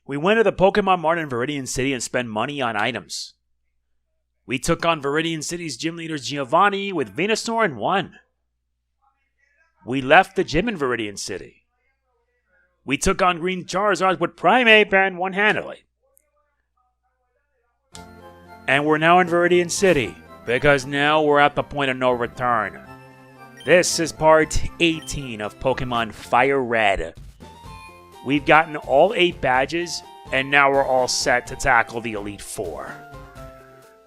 We went to the Pokemon Mart in Viridian City and spent money on items. We took on Viridian City's gym leader Giovanni with Venusaur and won. We left the gym in Viridian City. We took on Green Charizard with Primeape and won handily. And we're now in Viridian City, because now we're at the point of no return. This is part 18 of Pokemon Fire Red. We've gotten all 8 badges, and now we're all set to tackle the Elite Four.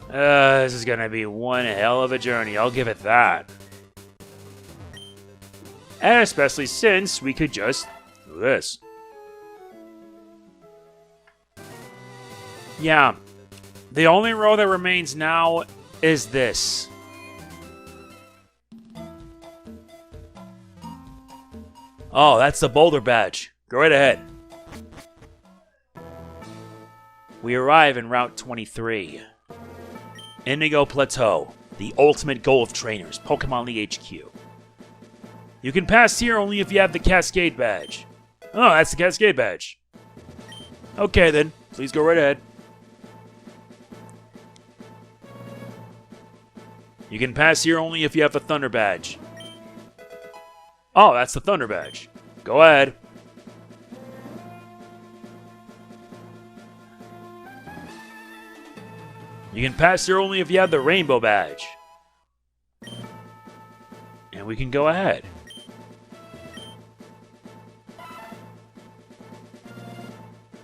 This is going to be one hell of a journey, I'll give it that. And especially since we could just do this. Yeah, the only road that remains now is this. Oh, that's the boulder badge. Go right ahead. We arrive in Route 23. Indigo Plateau, the ultimate goal of trainers, Pokemon League HQ. You can pass here only if you have the Cascade badge. Oh, that's the Cascade badge. Okay then, please go right ahead. You can pass here only if you have the Thunder badge. Oh, that's the Thunder badge. Go ahead. You can pass here only if you have the Rainbow badge. And we can go ahead.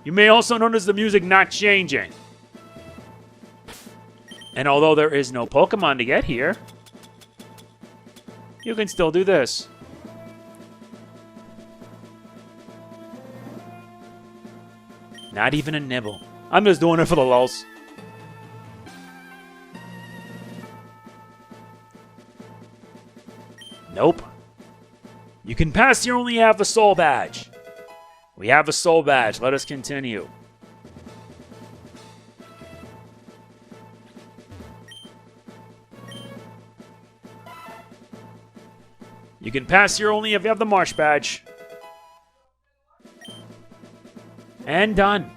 You may also notice the music not changing. And although there is no Pokemon to get here, you can still do this. Not even a nibble. I'm just doing it for the lulz. Nope. You can pass here only have the Soul badge. We have a Soul badge. Let us continue. You can pass here only if you have the Marsh badge. And done.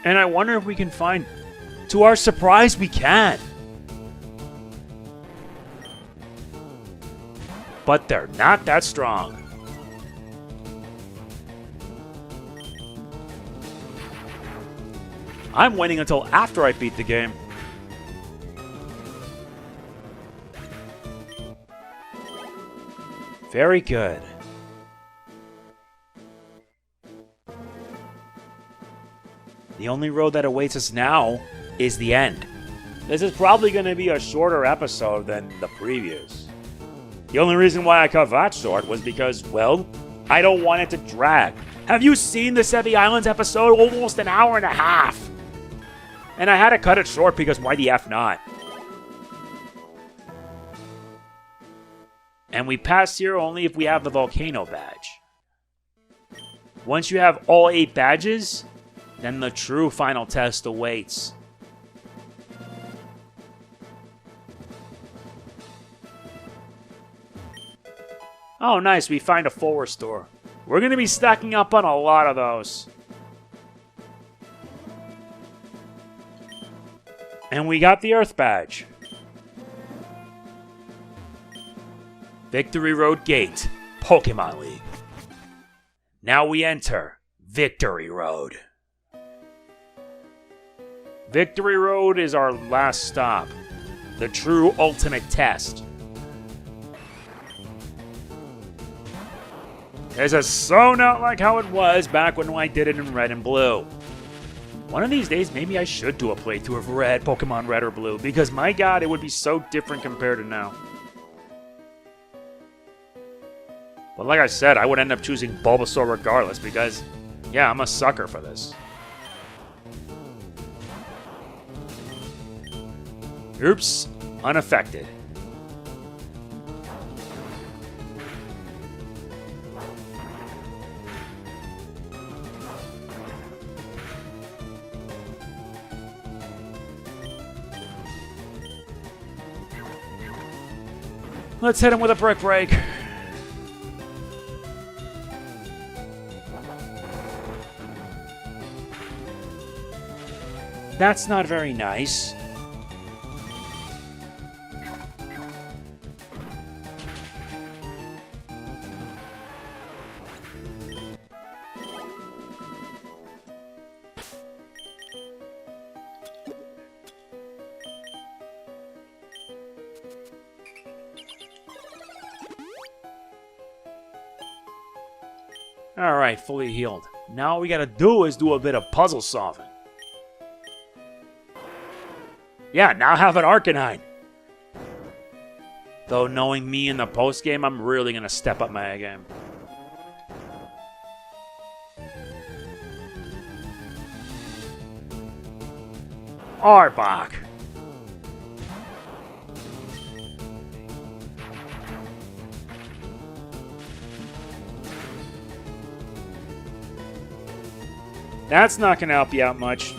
And I wonder if we can find... To our surprise, we can. But they're not that strong. I'm waiting until after I beat the game. Very good. The only road that awaits us now is the end. This is probably going to be a shorter episode than the previous. The only reason why I cut that short was because, well, I don't want it to drag. Have you seen the Sevi Islands episode? Almost an hour and a half. And I had to cut it short because why the F not? And we pass here only if we have the Volcano badge. Once you have all 8 badges, then the true final test awaits. Oh, nice. We find a full restore. We're going to be stacking up on a lot of those. And we got the Earth badge. Victory Road Gate, Pokemon League. Now we enter Victory Road. Victory Road is our last stop. The true ultimate test. This is so not like how it was back when I did it in Red and Blue. One of these days, maybe I should do a playthrough of Red, Pokemon Red or Blue, because my god, it would be so different compared to now. But like I said, I would end up choosing Bulbasaur regardless, because, yeah, I'm a sucker for this. Oops, unaffected. Let's hit him with a Brick Break. That's not very nice. Alright, fully healed. Now all we gotta do is do a bit of puzzle solving. Yeah, now I have an Arcanine. Though knowing me in the post-game, I'm really gonna step up my game. Arbok. That's not going to help you out much.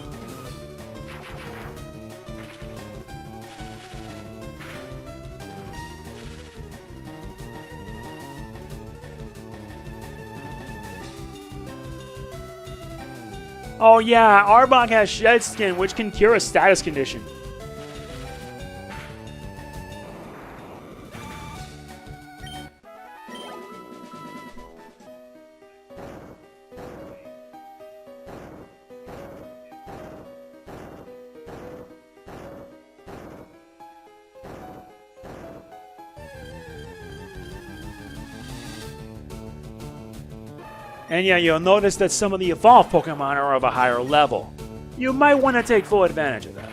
Oh yeah, Arbok has Shed Skin, which can cure a status condition. And yeah, you'll notice that some of the evolved Pokemon are of a higher level. You might want to take full advantage of that.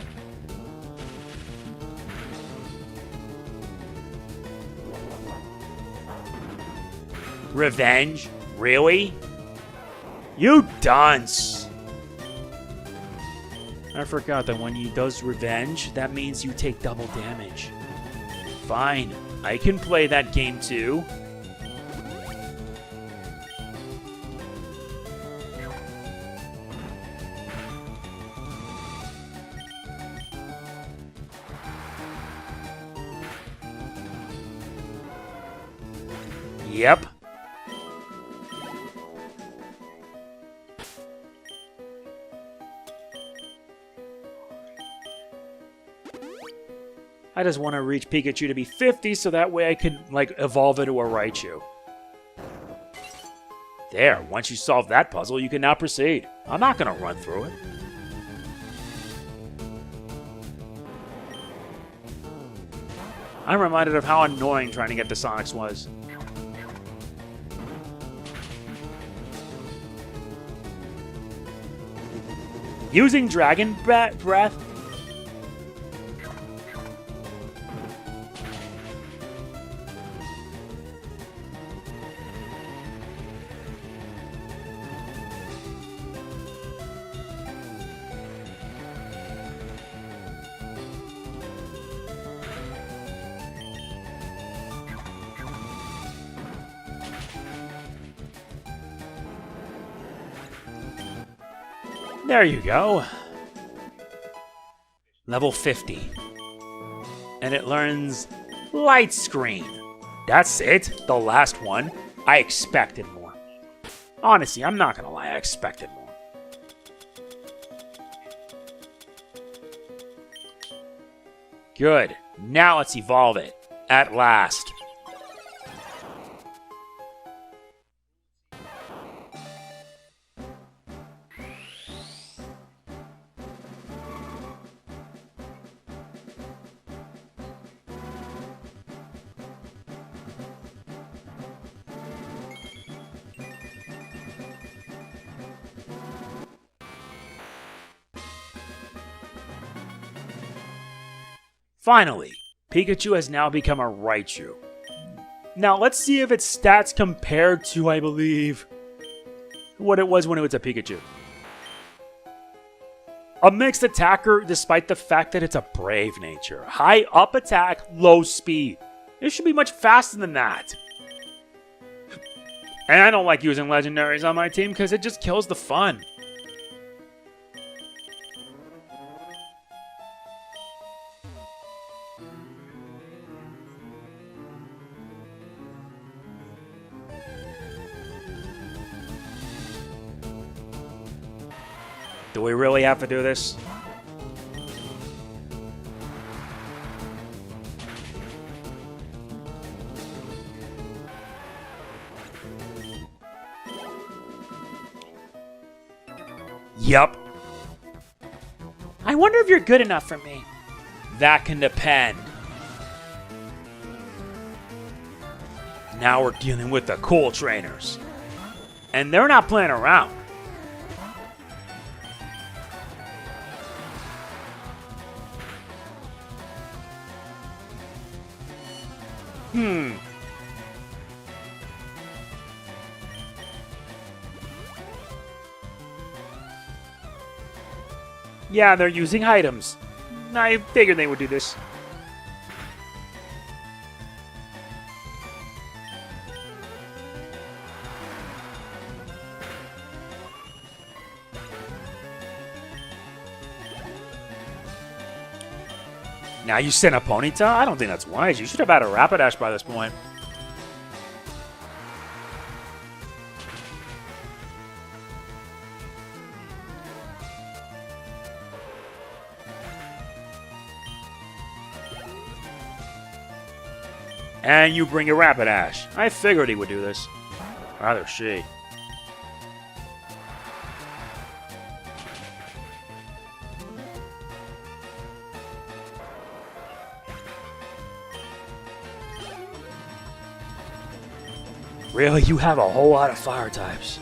Revenge? Really? You dunce! I forgot that when he does revenge, that means you take double damage. Fine, I can play that game too. Yep. I just want to reach Pikachu to be 50 so that way I can, like, evolve into a Raichu. There, once you solve that puzzle, you can now proceed. I'm not going to run through it. I'm reminded of how annoying trying to get to Sonics was. Using Dragon Breath? There you go. Level 50. And it learns Light Screen. That's it? The last one? I expected more. Honestly, I'm not gonna lie, I expected more. Good. Now let's evolve it. At last. Finally, Pikachu has now become a Raichu. Now let's see if its stats compare to, I believe, what it was when it was a Pikachu. A mixed attacker despite the fact that it's a brave nature. High up attack, low speed. It should be much faster than that. And I don't like using legendaries on my team because it just kills the fun. Do we really have to do this? Yup. I wonder if you're good enough for me. That can depend. Now we're dealing with the cool trainers. And they're not playing around. Yeah, they're using items. I figured they would do this. Now you sent a Ponyta? I don't think that's wise. You should have had a Rapidash by this point. And you bring a Rapidash. I figured he would do this. Rather she. Really? You have a whole lot of fire types.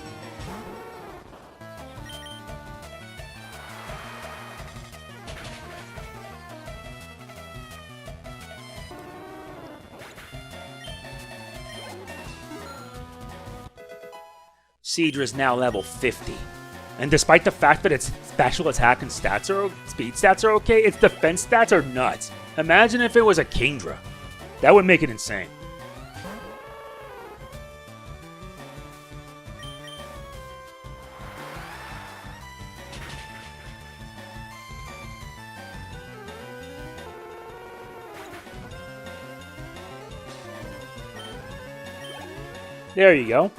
Seadra is now level 50. And despite the fact that its special attack and speed stats are okay, its defense stats are nuts. Imagine if it was a Kingdra. That would make it insane. There you go.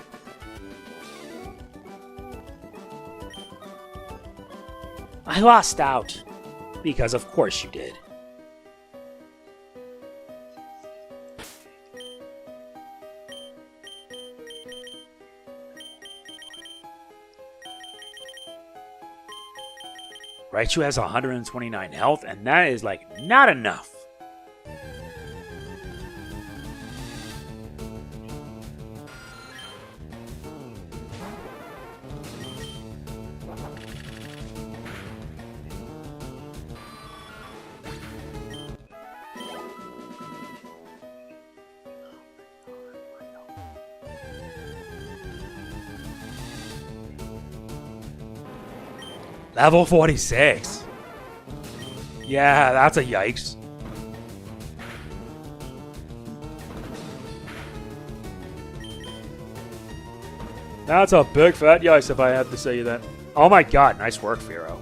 I lost out. Because of course you did. Raichu has 129 health, and that is like not enough. Level 46. Yeah, that's a yikes. That's a big fat yikes if I have to say that. Oh my god, nice work, Firo.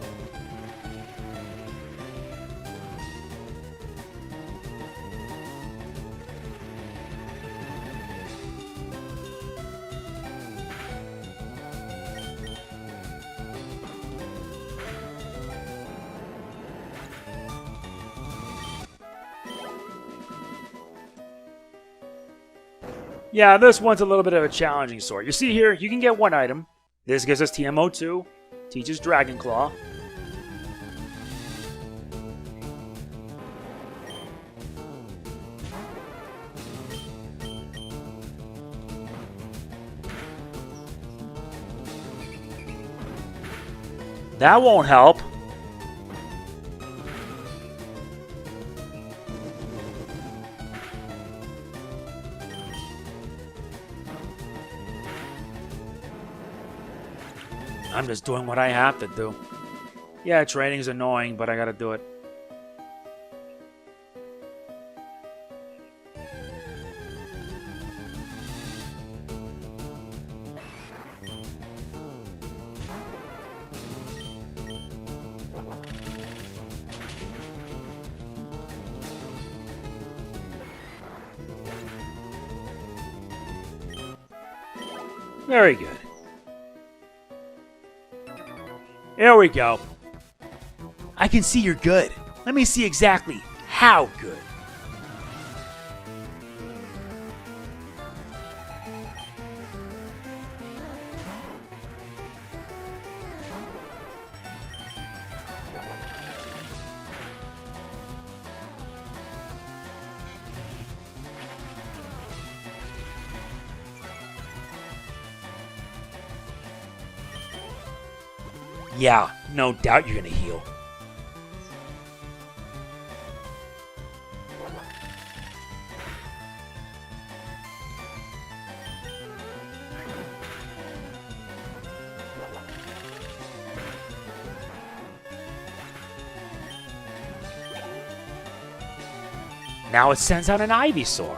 Yeah, this one's a little bit of a challenging sort. You see here, you can get one item. This gives us TMO2, teaches Dragon Claw. That won't help. I'm just doing what I have to do. Yeah, training's annoying, but I gotta do it. Very good. There we go. I can see you're good. Let me see exactly how good. Yeah, no doubt you're gonna heal. Now it sends out an Ivysaur.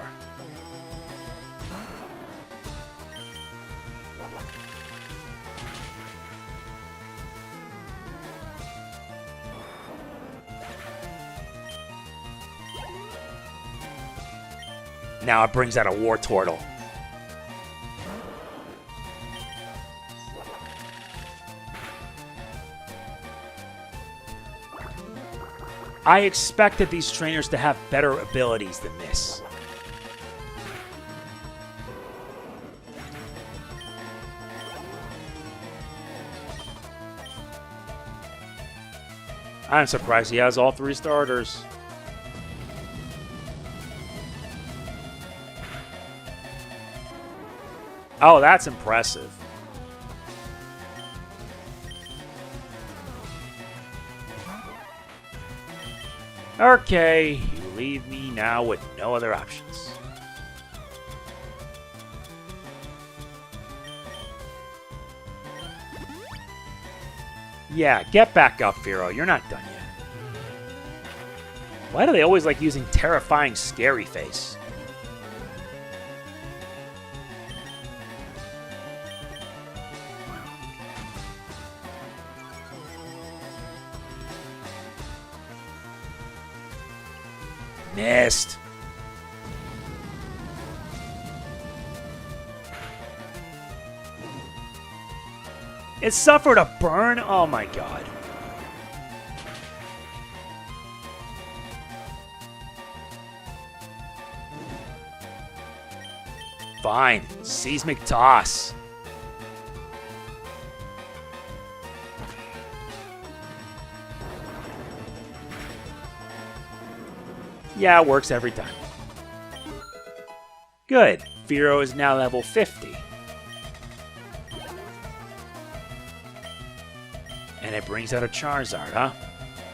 Now it brings out a Wartortle. I expected these trainers to have better abilities than this. I'm surprised he has all 3 starters. Oh, that's impressive. Okay, you leave me now with no other options. Yeah, get back up, Firo. You're not done yet. Why do they always like using terrifying scary face? Missed. It suffered a burn? Oh my god. Fine. Seismic Toss. Yeah, it works every time. Good. Firo is now level 50. And it brings out a Charizard, huh?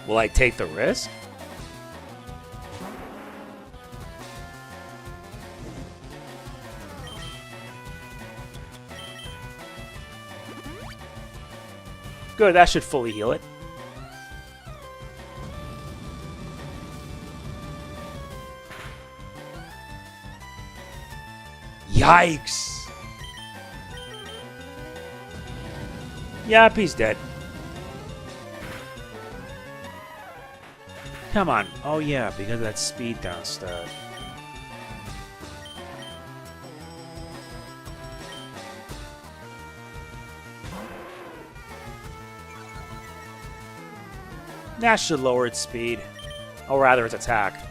Will I take the risk? Good, that should fully heal it. Yikes! Yep, he's dead. Come on. Oh yeah, because of that speed down stuff. That should lower its speed. Or rather, its attack.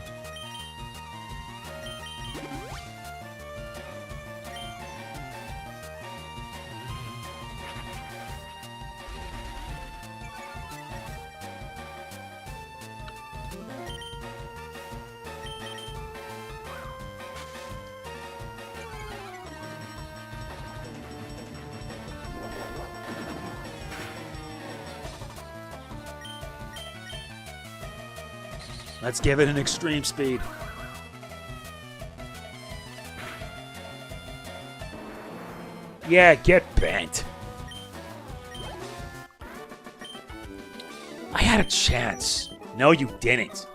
Let's give it an extreme speed. Yeah, get bent. I had a chance. No, you didn't.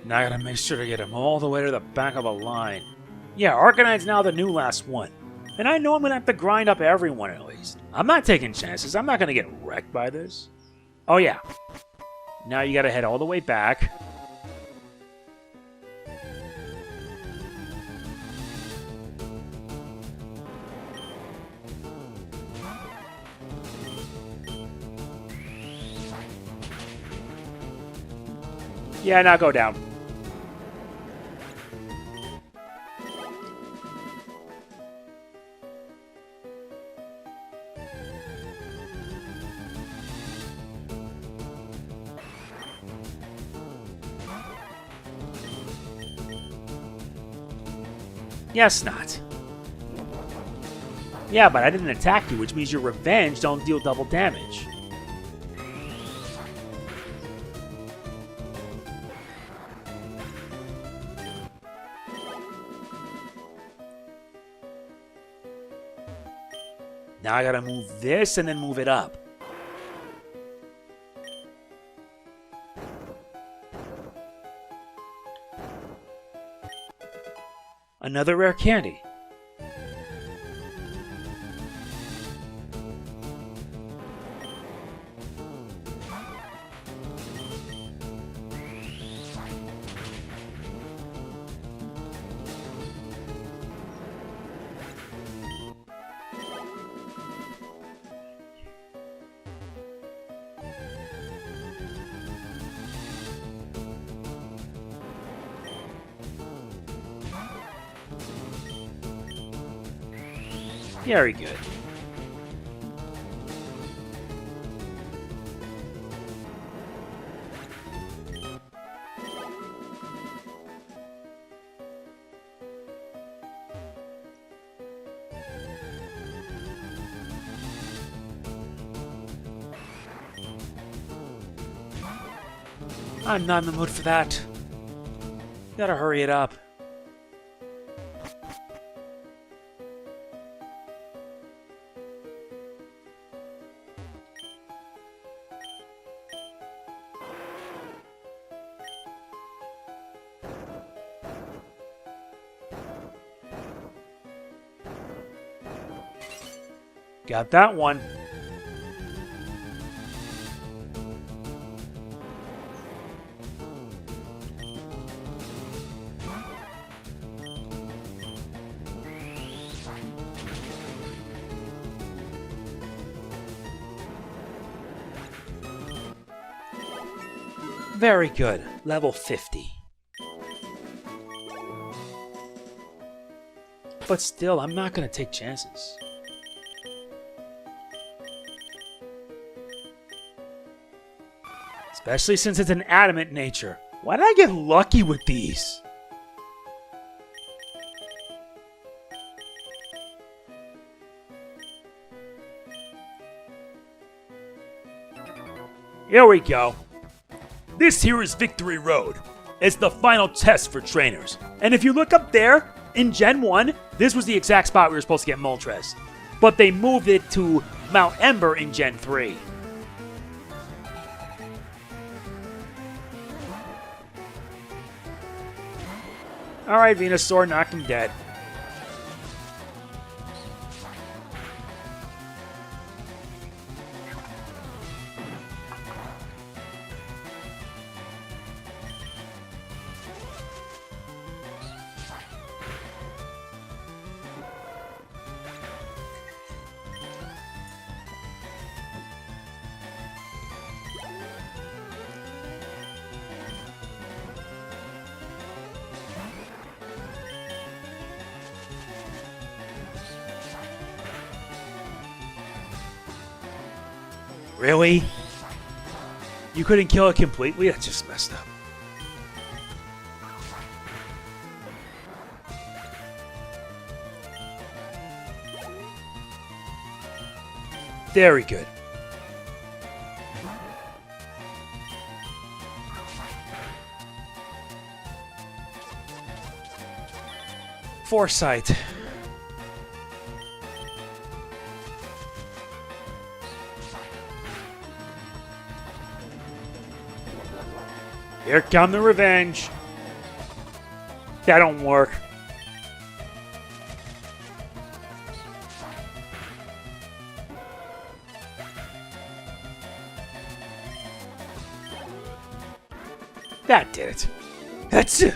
Now I gotta make sure to get him all the way to the back of the line. Yeah, Arcanine's now the new last one. And I know I'm gonna have to grind up everyone at least. I'm not taking chances. I'm not gonna get wrecked by this. Oh yeah. Now you gotta head all the way back. Yeah, now go down. Yes, not. Yeah, but I didn't attack you, which means your revenge don't deal double damage. Now I gotta move this and then move it up. Another rare candy. Very good. I'm not in the mood for that. Gotta hurry it up. Got that one. Very good. Level 50. But still, I'm not going to take chances. Especially since it's an adamant nature. Why did I get lucky with these? Here we go. This here is Victory Road. It's the final test for trainers. And if you look up there, in Gen 1, this was the exact spot we were supposed to get Moltres. But they moved it to Mount Ember in Gen 3. Alright, Venusaur, knock him dead. Really? You couldn't kill it completely? That's just messed up. Very good. Foresight. Here come the revenge. That don't work. That did it. That's it.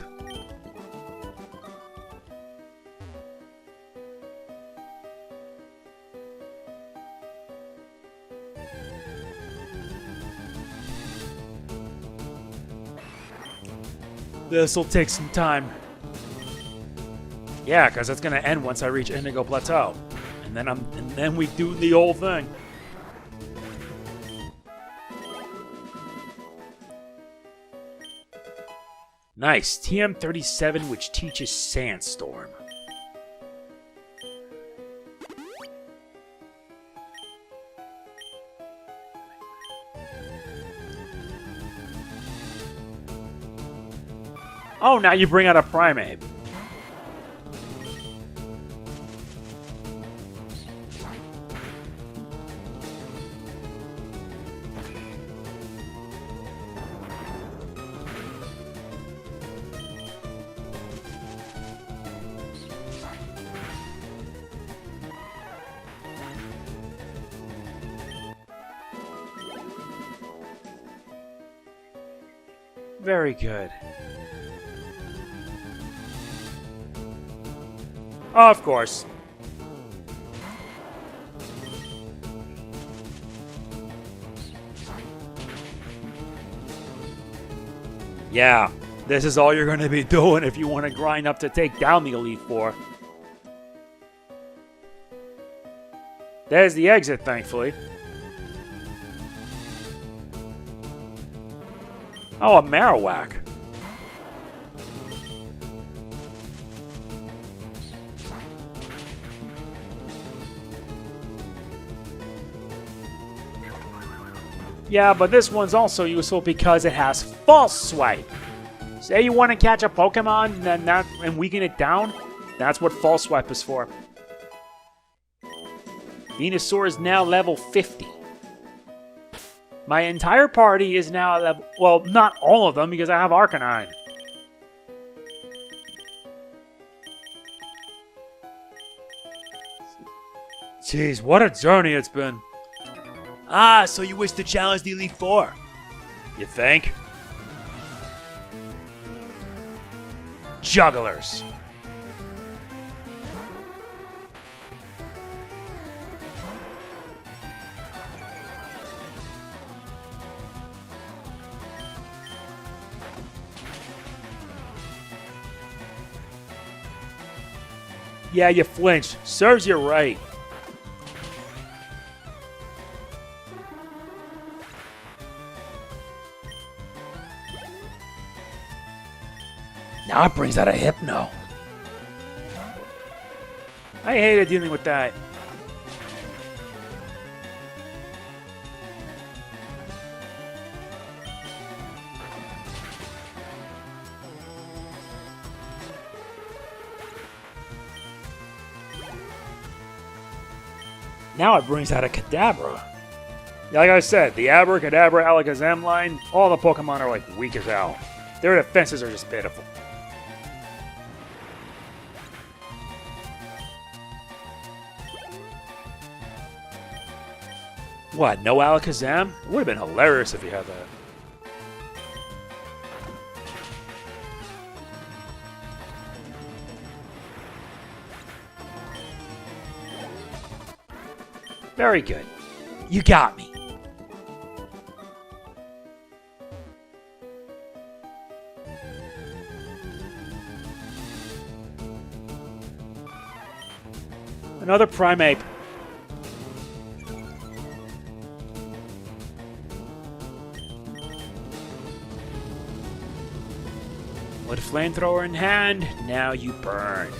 This'll take some time. Yeah, because it's gonna end once I reach Indigo Plateau. And then we do the whole thing. Nice. TM37, which teaches Sandstorm. Oh, now you bring out a Primeape. Very good. Of course. Yeah, this is all you're going to be doing if you want to grind up to take down the Elite Four. There's the exit, thankfully. Oh, a Marowak. Yeah, but this one's also useful because it has False Swipe. Say you want to catch a Pokemon and weaken it down, that's what False Swipe is for. Venusaur is now level 50. My entire party is now at level... Well, not all of them, because I have Arcanine. Jeez, what a journey it's been. Ah, so you wish to challenge the Elite Four? You think? Jugglers. Yeah, you flinched. Serves you right. Now it brings out a Hypno. I hated dealing with that. Now it brings out a Kadabra. Yeah, like I said, the Abracadabra, Alakazam line, all the Pokemon are like weak as hell. Their defenses are just pitiful. What, no Alakazam? It would have been hilarious if you had that. Very good. You got me. Another Primeape. With Flamethrower in hand, now you burn.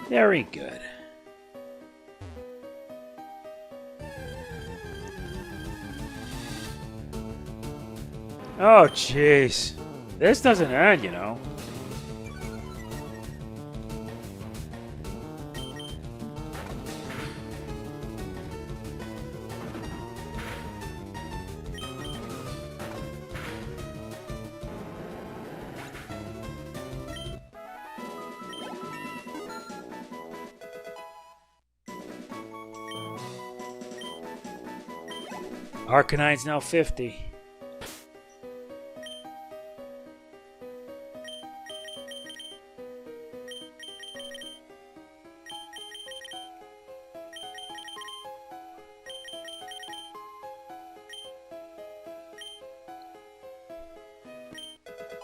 Very good. Oh, jeez. This doesn't end, you know. Arcanine's now 50.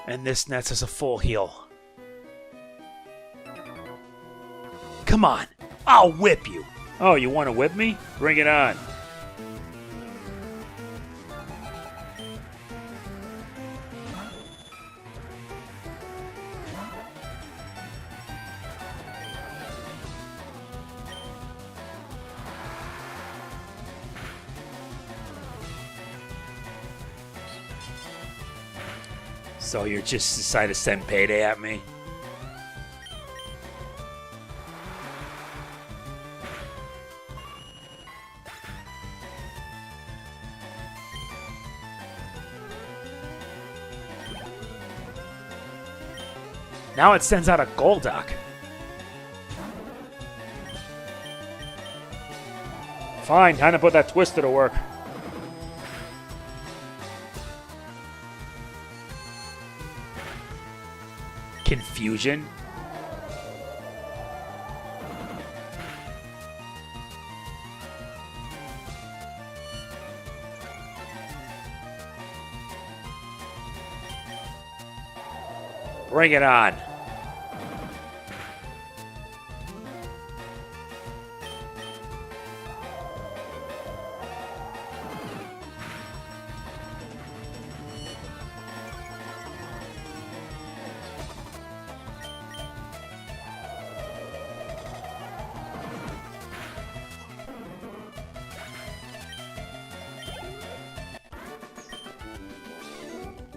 And this nets us a full heal. Come on, I'll whip you. Oh, you want to whip me? Bring it on. So you're just decided to send payday at me? Now it sends out a Golduck. Fine, time to put that Twister to work. Confusion? Bring it on.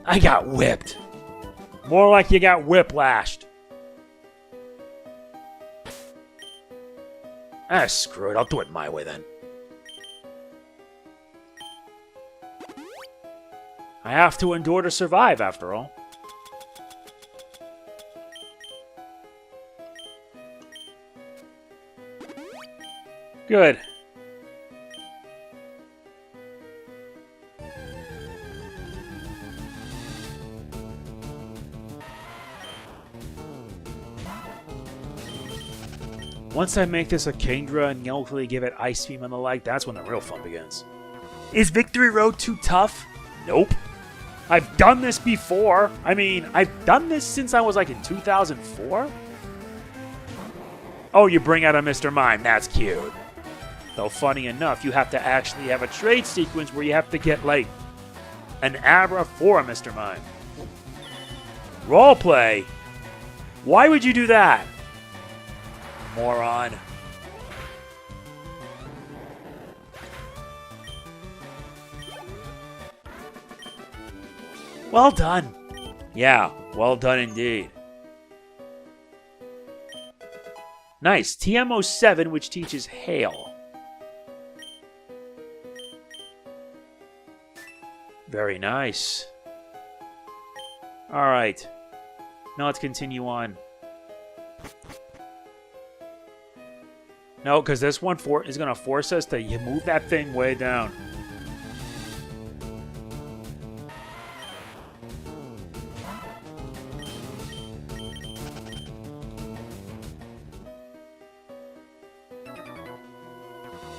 I got whipped. More like you got whiplashed. Ah, screw it. I'll do it my way then. I have to endure to survive, after all. Good. Once I make this a Kingdra and hopefully give it Ice Beam and the like, that's when the real fun begins. Is Victory Road too tough? Nope. I've done this before. I mean, I've done this since I was like in 2004. Oh, you bring out a Mr. Mime. That's cute. Though funny enough, you have to actually have a trade sequence where you have to get like an Abra for a Mr. Mime. Roleplay? Why would you do that? Moron. Well done. Yeah, well done indeed. Nice. TM07, which teaches Hail. Very nice. Alright. Now let's continue on. No, because this one is going to force us to move that thing way down.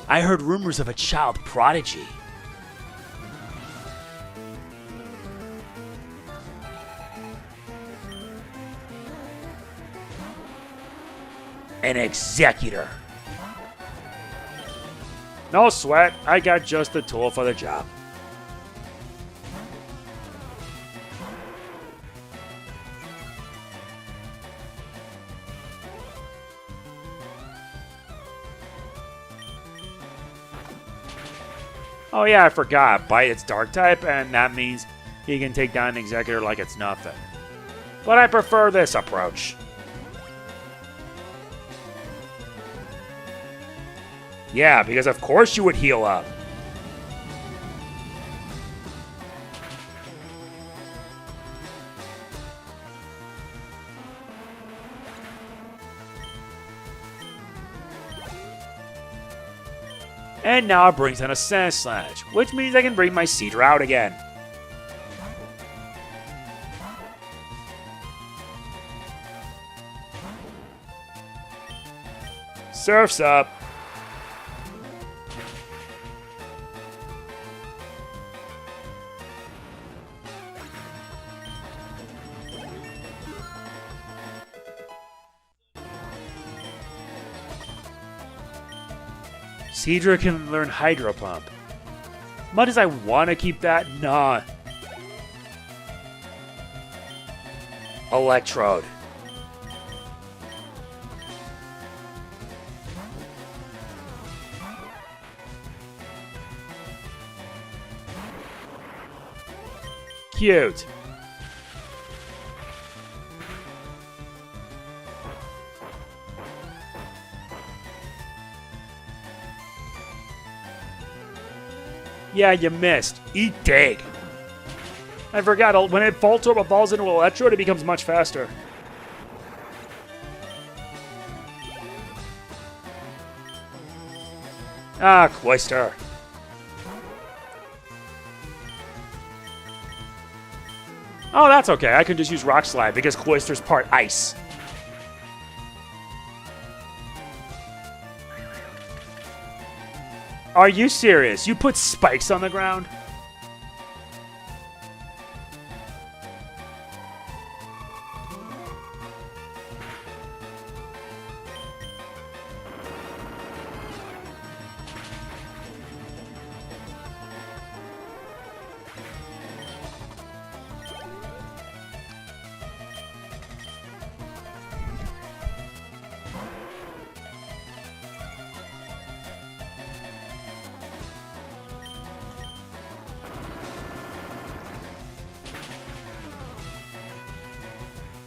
I heard rumors of a child prodigy. An executor. No sweat, I got just the tool for the job. Oh yeah, I forgot. Bite its dark type, and that means he can take down an executor like it's nothing. But I prefer this approach. Yeah, because of course you would heal up. And now it brings in a Sandslash, which means I can bring my Seeder out again. Surf's up. Cedra can learn Hydro Pump. Much as I want to keep that, nah. Electrode. Cute. Yeah, you missed. Eat dig. I forgot, when it falls into Electrode, it becomes much faster. Ah, Cloyster. Oh, that's okay. I can just use Rock Slide because Cloyster's part ice. Are you serious? You put spikes on the ground?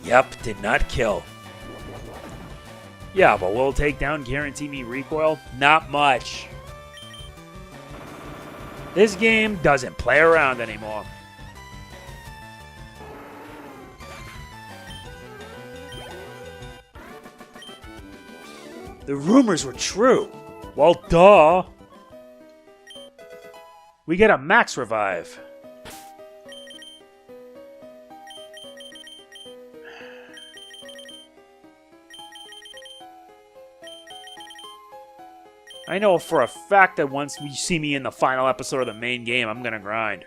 Yep, did not kill. Yeah, but will takedown guarantee me recoil? Not much. This game doesn't play around anymore. The rumors were true. Well, duh. We get a max revive. I know for a fact that once you see me in the final episode of the main game, I'm going to grind.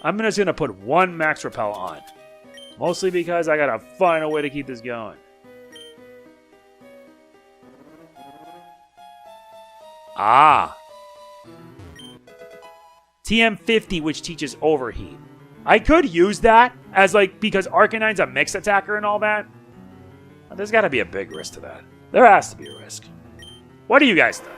I'm just going to put one max repel on. Mostly because I got to find a way to keep this going. Ah. TM50, which teaches overheat. I could use that as because Arcanine's a mixed attacker and all that. But there's got to be a big risk to that. There has to be a risk. What do you guys think?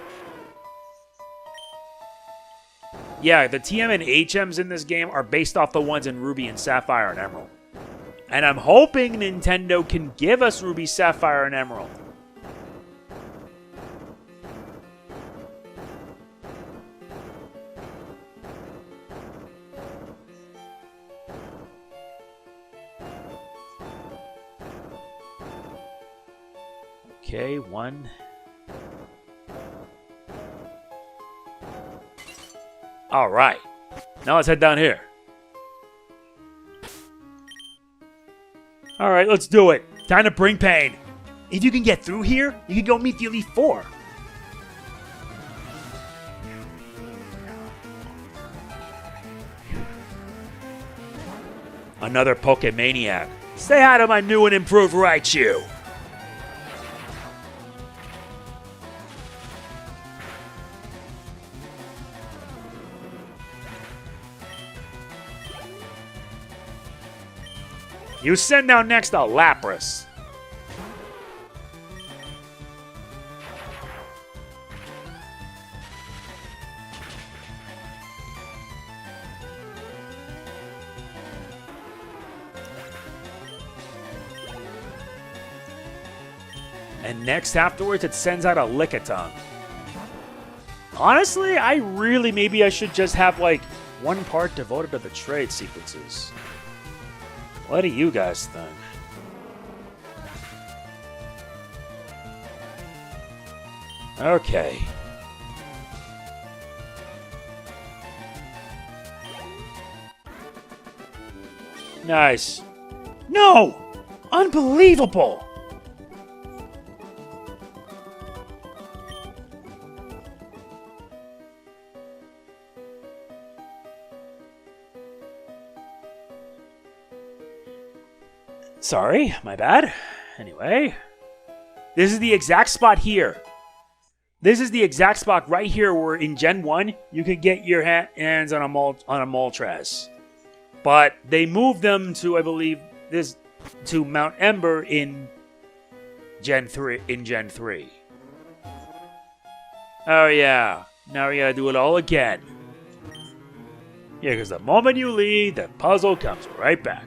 Yeah, the TM and HMs in this game are based off the ones in Ruby and Sapphire and Emerald. And I'm hoping Nintendo can give us Ruby, Sapphire, and Emerald. Okay, one. All right. Now let's head down here. All right, let's do it. Time to bring pain. If you can get through here, you can go meet the Elite Four. Another Pokemaniac. Say hi to my new and improved Raichu. You send down next to Lapras. And next afterwards it sends out a Lickitung. Honestly, maybe I should just have one part devoted to the trade sequences. What do you guys think? Okay. Nice. No! Unbelievable! Sorry, my bad. Anyway, this is the exact spot here. This is the exact spot right here where in Gen 1 you could get your hands on a Moltres. But they moved them to, I believe, to Mount Ember in Gen 3. Oh yeah, now we gotta do it all again. Yeah, because the moment you leave, the puzzle comes right back.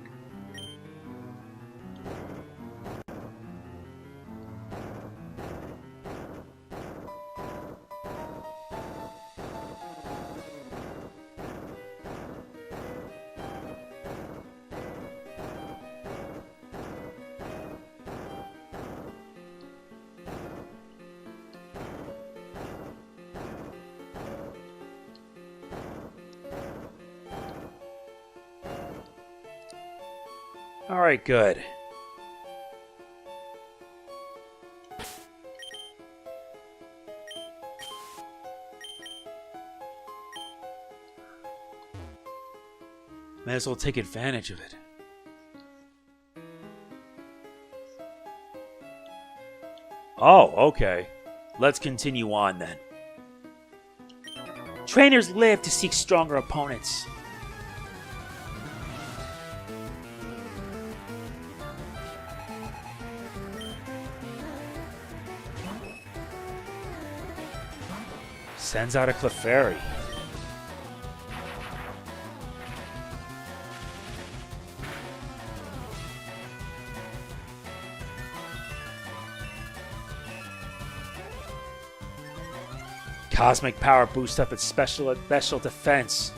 Alright, good. Might as well take advantage of it. Oh, okay. Let's continue on then. Trainers live to seek stronger opponents. Sends out a Clefairy. Cosmic power boosts up its special defense.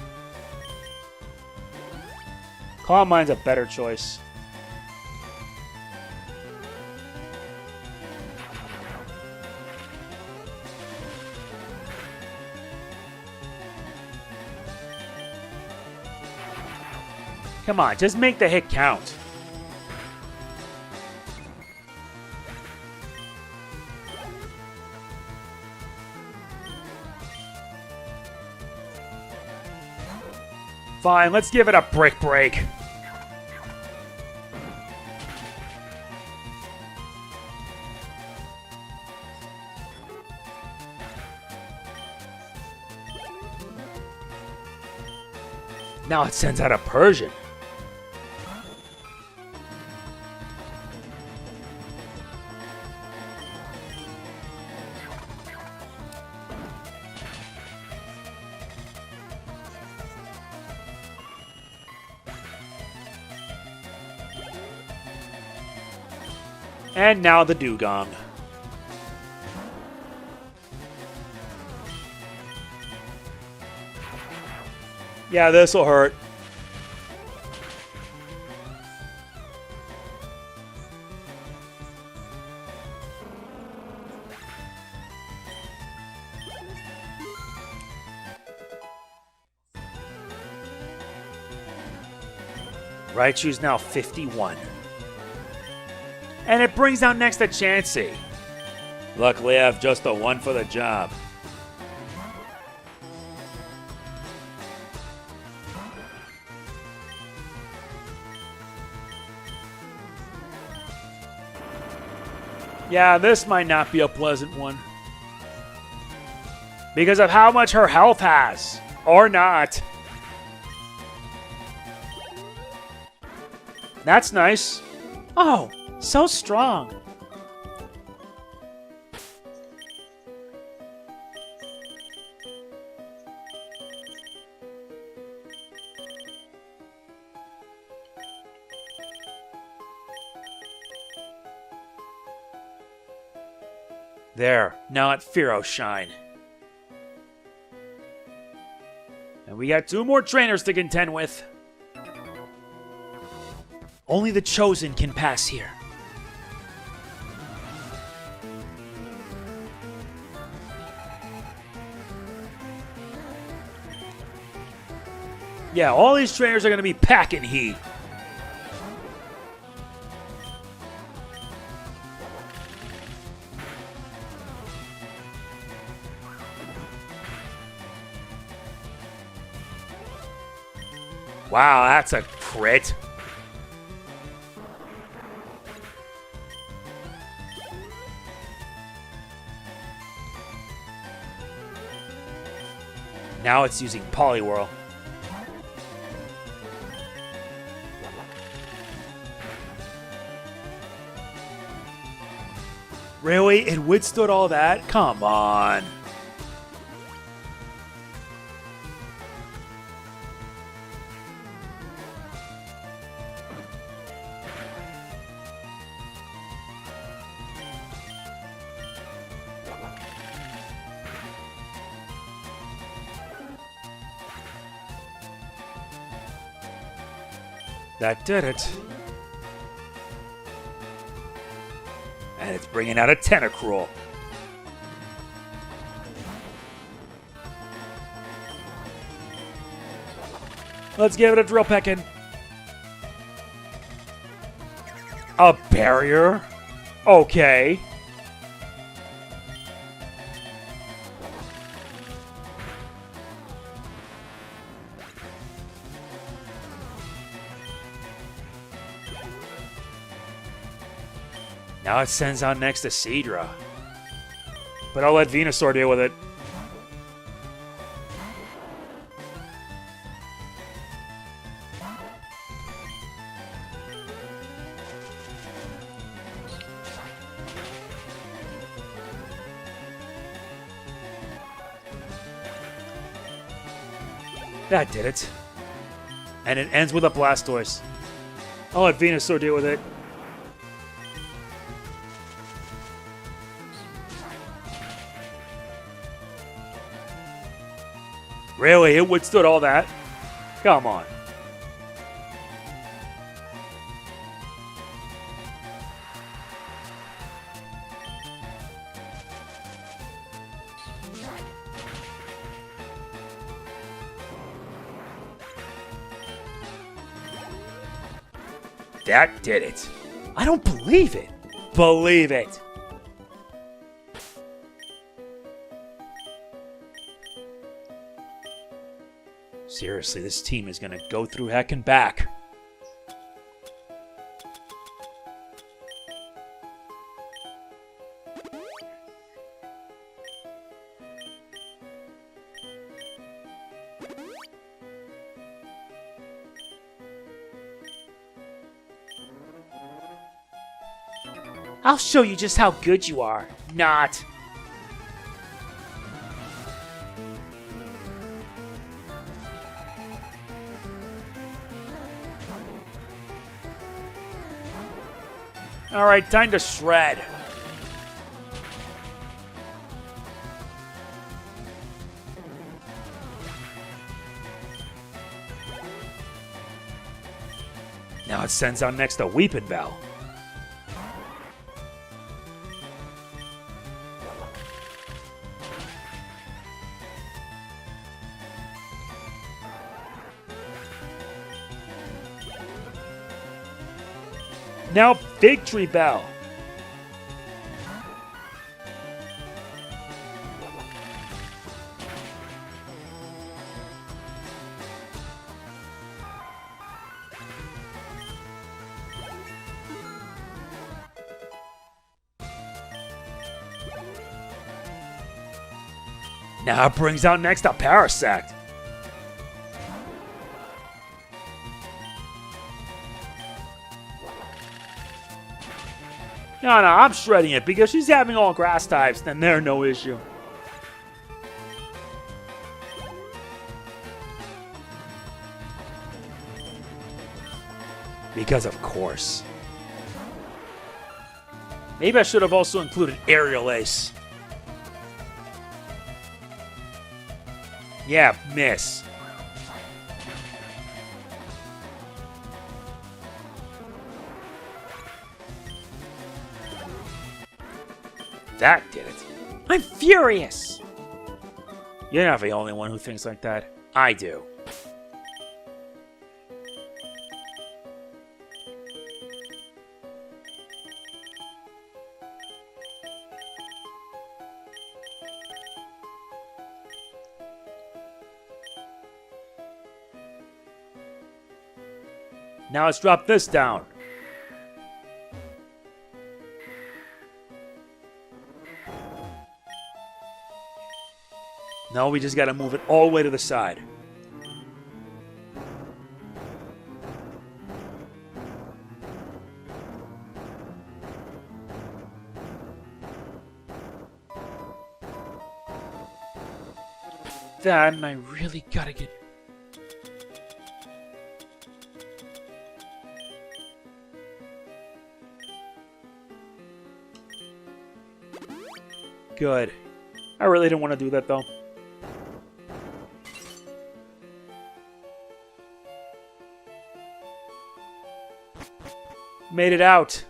Calm Mind's a better choice. Come on, just make the hit count. Fine, let's give it a brick break. Now it sends out a Persian. And now the Dugong. Yeah, this'll hurt. Raichu's now 51. And it brings down next to Chansey. Luckily, I have just the one for the job. Yeah, this might not be a pleasant one. Because of how much her health has. Or not. That's nice. Oh, so strong. There, now let Fearow shine. And we got 2 more trainers to contend with. Only the chosen can pass here. Yeah, all these trainers are going to be packing heat. Wow, that's a crit. Now it's using Poliwhirl. Really? It withstood all that? Come on. That did it. And it's bringing out a Tentacruel. Let's give it a Drill Peckin. A barrier? Okay. Now it sends out next to Seadra. But I'll let Venusaur deal with it. That did it. And it ends with a Blastoise. I'll let Venusaur deal with it. Really? It withstood all that? Come on. That did it. I don't believe it. Believe it. Seriously, this team is going to go through heck and back. I'll show you just how good you are. Not. All right, time to shred. Now it sends out next to Weepin' Bell. Now Victory Bell. Now it brings out next a Parasect. No, I'm shredding it because she's having all grass types, then they're no issue. Because of course. Maybe I should have also included Aerial Ace. Yeah, miss. That did it. I'm furious! You're not the only one who thinks like that. I do. Now let's drop this down. No, we just gotta move it all the way to the side. That, and I really gotta get... Good. I really didn't want to do that, though. Made it out.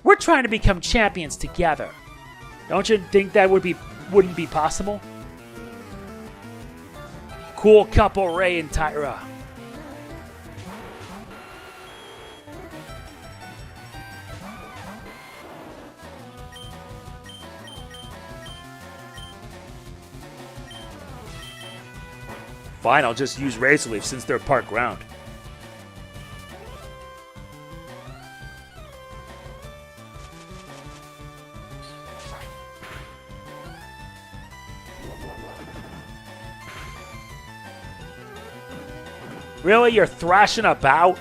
We're trying to become champions together. Don't you think that wouldn't be possible? Cool couple, Ray and Tyra. Fine, I'll just use Razor Leaf since they're part ground. Really? You're thrashing about?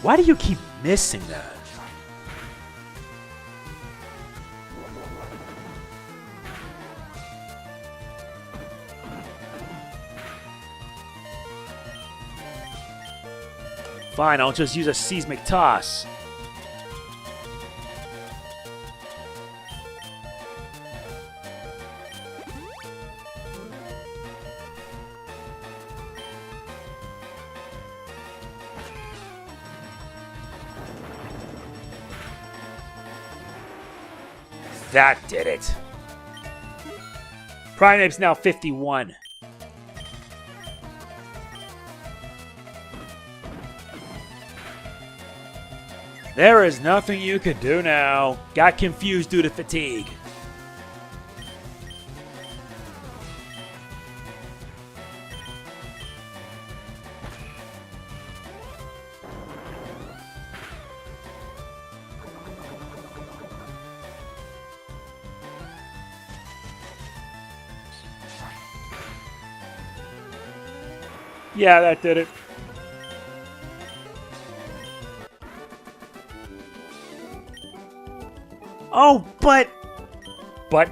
Why do you keep missing that? Fine, I'll just use a seismic toss. That did it. Primeape's now 51. There is nothing you can do now. Got confused due to fatigue. Yeah, that did it. Oh, but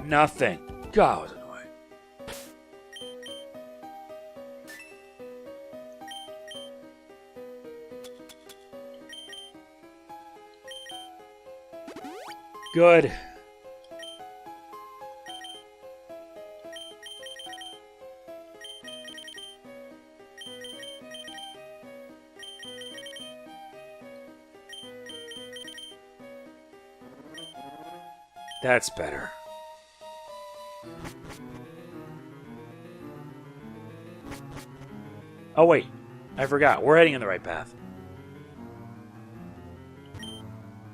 nothing. God, that was annoying. Good. That's better. Oh wait, I forgot. We're heading in the right path.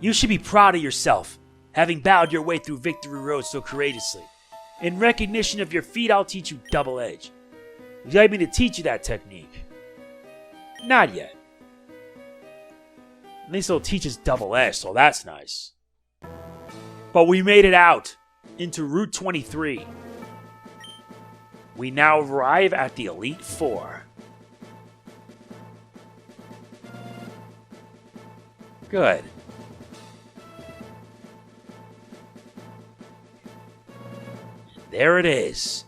You should be proud of yourself, having bowed your way through Victory Road so courageously. In recognition of your feat, I'll teach you Double Edge. Would you like me to teach you that technique? Not yet. At least it'll teach us Double Edge, so that's nice. But we made it out into Route 23. We now arrive at the Elite Four. Good. There it is.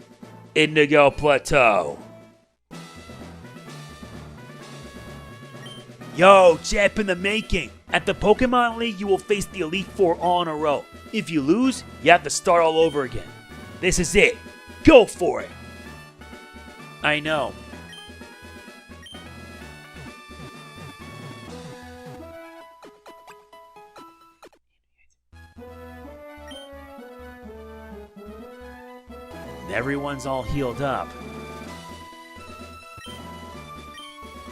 Indigo Plateau. Yo, champ in the making. At the Pokemon League, you will face the Elite Four all in a row. If you lose, you have to start all over again. This is it. Go for it. I know. And everyone's all healed up.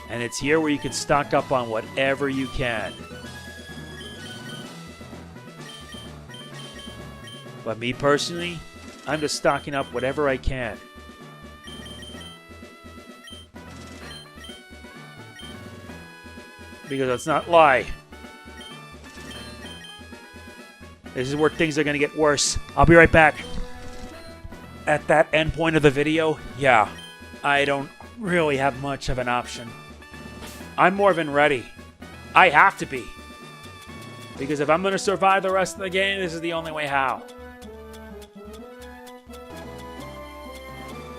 And it's here where you can stock up on whatever you can. But me personally, I'm just stocking up whatever I can. Because let's not lie. This is where things are going to get worse. I'll be right back. At that end point of the video, yeah, I don't really have much of an option. I'm more than ready. I have to be. Because if I'm going to survive the rest of the game, this is the only way how.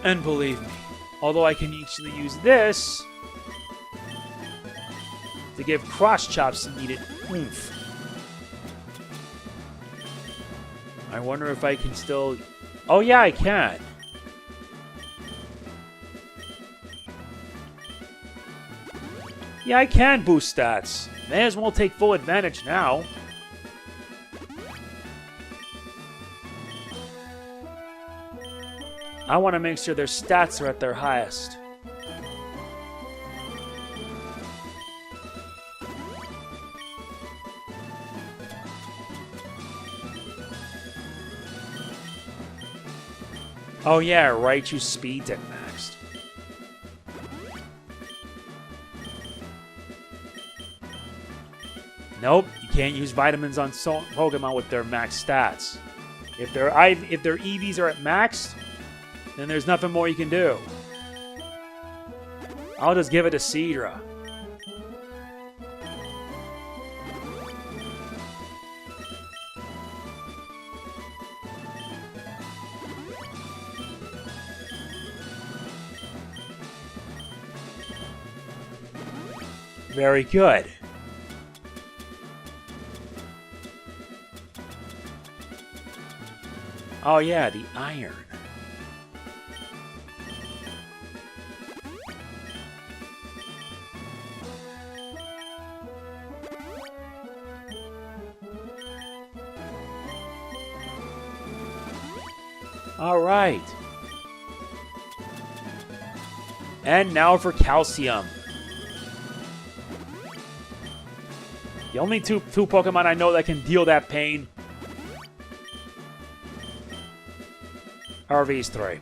And believe me, although I can actually use this to give cross chops some needed oomph. I wonder if I can still... Oh yeah, I can. Yeah, I can boost stats. May as well take full advantage now. I want to make sure their stats are at their highest. Oh yeah, Raichu's speed's at maxed. Nope, you can't use vitamins on Pokemon with their max stats. If their EVs are at maxed, then there's nothing more you can do. I'll just give it to Seadra. Very good. Oh yeah, the iron. All right. And now for calcium. The only two Pokemon I know that can deal that pain are these three.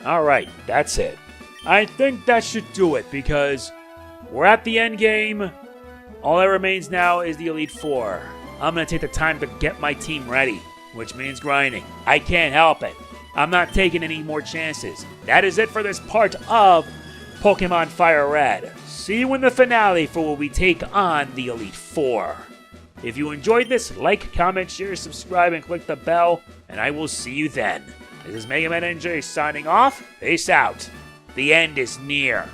Alright, that's it. I think that should do it because we're at the end game. All that remains now is the Elite Four. I'm going to take the time to get my team ready, which means grinding. I can't help it. I'm not taking any more chances. That is it for this part of Pokemon Fire Red. See you in the finale for when we take on the Elite Four. If you enjoyed this, like, comment, share, subscribe, and click the bell, and I will see you then. This is MegamanNG signing off. Peace out. The end is near.